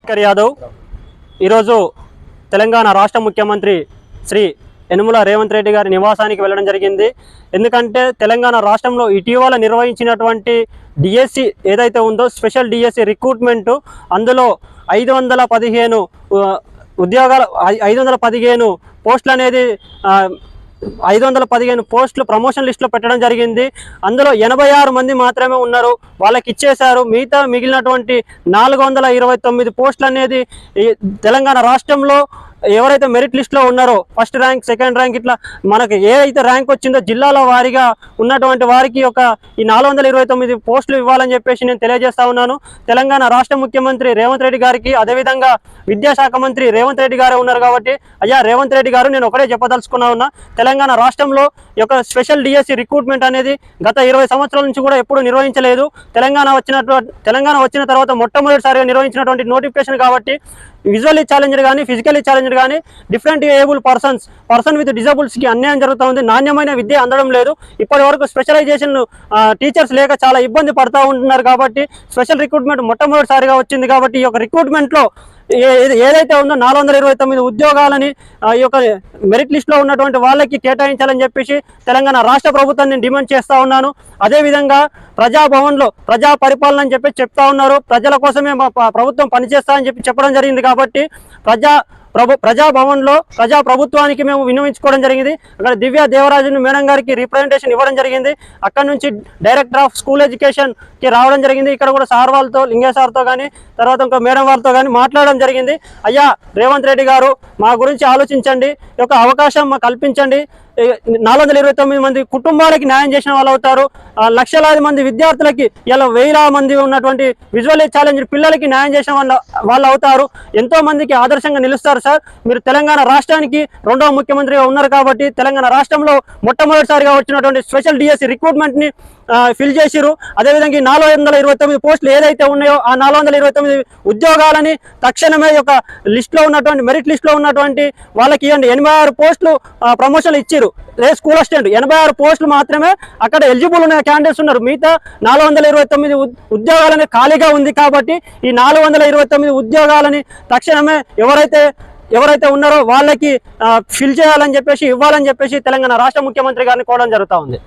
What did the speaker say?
శేఖర్ యాదవ్ ఈరోజు తెలంగాణ రాష్ట్ర ముఖ్యమంత్రి శ్రీ యనుమల రేవంత్ రెడ్డి గారి నివాసానికి వెళ్ళడం జరిగింది. ఎందుకంటే తెలంగాణ రాష్ట్రంలో ఇటీవల నిర్వహించినటువంటి డిఎస్సి ఏదైతే ఉందో స్పెషల్ డిఎస్సి రిక్రూట్మెంటు, అందులో 515 ఉద్యోగాలు 515 పోస్టులు అనేది 515 పోస్టులు ప్రమోషన్ లిస్టులో పెట్టడం జరిగింది. అందులో 86 మంది మాత్రమే ఉన్నారు, వాళ్ళకి ఇచ్చేశారు. మిగిలినటువంటి 429 పోస్టులు అనేది తెలంగాణ రాష్ట్రంలో ఎవరైతే మెరిట్ లిస్ట్లో ఉన్నారో ఫస్ట్ ర్యాంక్, సెకండ్ ర్యాంక్, ఇట్లా మనకు ఏదైతే ర్యాంక్ వచ్చిందో జిల్లాల వారీగా ఉన్నటువంటి వారికి ఈ 429 పోస్టులు ఇవ్వాలని చెప్పేసి నేను తెలియజేస్తా ఉన్నాను. తెలంగాణ రాష్ట్ర ముఖ్యమంత్రి రేవంత్ రెడ్డి గారికి, అదేవిధంగా విద్యాశాఖ మంత్రి రేవంత్ రెడ్డి గారే ఉన్నారు కాబట్టి, అయ్యా రేవంత్ రెడ్డి గారు, నేను ఒకటే చెప్పదలుచుకున్నా ఉన్నా, తెలంగాణ రాష్ట్రంలో స్పెషల్ డిఎస్సి రిక్రూట్మెంట్ అనేది గత 20 సంవత్సరాల నుంచి కూడా ఎప్పుడు నిర్వహించలేదు. తెలంగాణ వచ్చిన తర్వాత మొట్టమొదటిసారిగా నిర్వహించినటువంటి నోటిఫికేషన్ కాబట్టి విజువల్లీ ఛాలెంజ్డ్ కానీ, ఫిజికల్లీ ఛాలెంజ్డ్ కానీ, డిఫరెంట్ ఏబుల్ పర్సన్ విత్ డిజబుల్స్కి అన్యాయం జరుగుతూ ఉంది. నాణ్యమైన విద్య అందడం లేదు. ఇప్పటి వరకు స్పెషలైజేషన్ టీచర్స్ లేక చాలా ఇబ్బంది పడుతూ ఉంటున్నారు. కాబట్టి స్పెషల్ రిక్రూట్మెంట్ మొట్టమొదటిసారిగా వచ్చింది. కాబట్టి ఈ రిక్రూట్మెంట్లో ఏదైతే ఉందో 429 ఉద్యోగాలని ఈ మెరిట్ లిస్ట్లో ఉన్నటువంటి వాళ్ళకి కేటాయించాలని చెప్పేసి తెలంగాణ రాష్ట్ర ప్రభుత్వాన్ని డిమాండ్ చేస్తూ ఉన్నాను. అదేవిధంగా ప్రజాభవన్లో ప్రజా పరిపాలన అని చెప్పి చెప్తా ఉన్నారు. ప్రజల కోసమే మా ప్రభుత్వం పనిచేస్తా అని చెప్పడం జరిగింది. కాబట్టి ప్రజాభవన్లో ప్రజా ప్రభుత్వానికి మేము విన్నవించుకోవడం జరిగింది. అక్కడ దివ్య దేవరాజు మేడం గారికి రిప్రజెంటేషన్ ఇవ్వడం జరిగింది. అక్కడ నుంచి డైరెక్టర్ ఆఫ్ స్కూల్ ఎడ్యుకేషన్కి రావడం జరిగింది. ఇక్కడ కూడా సార్ వాళ్ళతో, లింగే సార్తో కానీ, తర్వాత ఇంకో మేడం వాళ్ళతో కానీ మాట్లాడడం జరిగింది. అయ్యా రేవంత్ రెడ్డి గారు, మా గురించి ఆలోచించండి, అవకాశం మాకు కల్పించండి. 429 మంది కుటుంబాలకి న్యాయం చేసిన వాళ్ళు అవుతారు. లక్షలాది మంది విద్యార్థులకి, ఇలా 1000 మంది ఉన్నటువంటి విజువల్లీ ఛాలెంజ్డ్ పిల్లలకి న్యాయం చేసిన వాళ్ళు అవుతారు. ఎంతో మందికి ఆదర్శంగా నిలుస్తారు సార్. మీరు తెలంగాణ రాష్ట్రానికి 2వ ముఖ్యమంత్రిగా ఉన్నారు కాబట్టి తెలంగాణ రాష్ట్రంలో మొట్టమొదటిసారిగా వచ్చినటువంటి స్పెషల్ డిఎస్సి రిక్రూట్మెంట్ని ఫిల్ చేసిరు. అదేవిధంగా 429 పోస్టులు ఏదైతే ఉన్నాయో ఆ 429 ఉద్యోగాలని తక్షణమే లిస్టులో ఉన్నటువంటి మెరిట్ లిస్టులో ఉన్నటువంటి వాళ్ళకి ఇవ్వండి. 86 పోస్టులు ప్రమోషన్లు ఇచ్చిరు. స్కూల్ అసిస్టెంట్ 86 పోస్టులు మాత్రమే అక్కడ ఎలిజిబుల్ ఉన్న క్యాండిడేట్స్ ఉన్నారు. మిగతా 429 ఉద్యోగాలని ఖాళీగా ఉంది. కాబట్టి ఈ 429 ఉద్యోగాలని తక్షణమే ఎవరైతే ఉన్నారో వాళ్ళకి ఫిల్ చేయాలని చెప్పేసి, ఇవ్వాలని చెప్పేసి తెలంగాణ రాష్ట్ర ముఖ్యమంత్రి గారిని కోరడం జరుగుతూ ఉంది.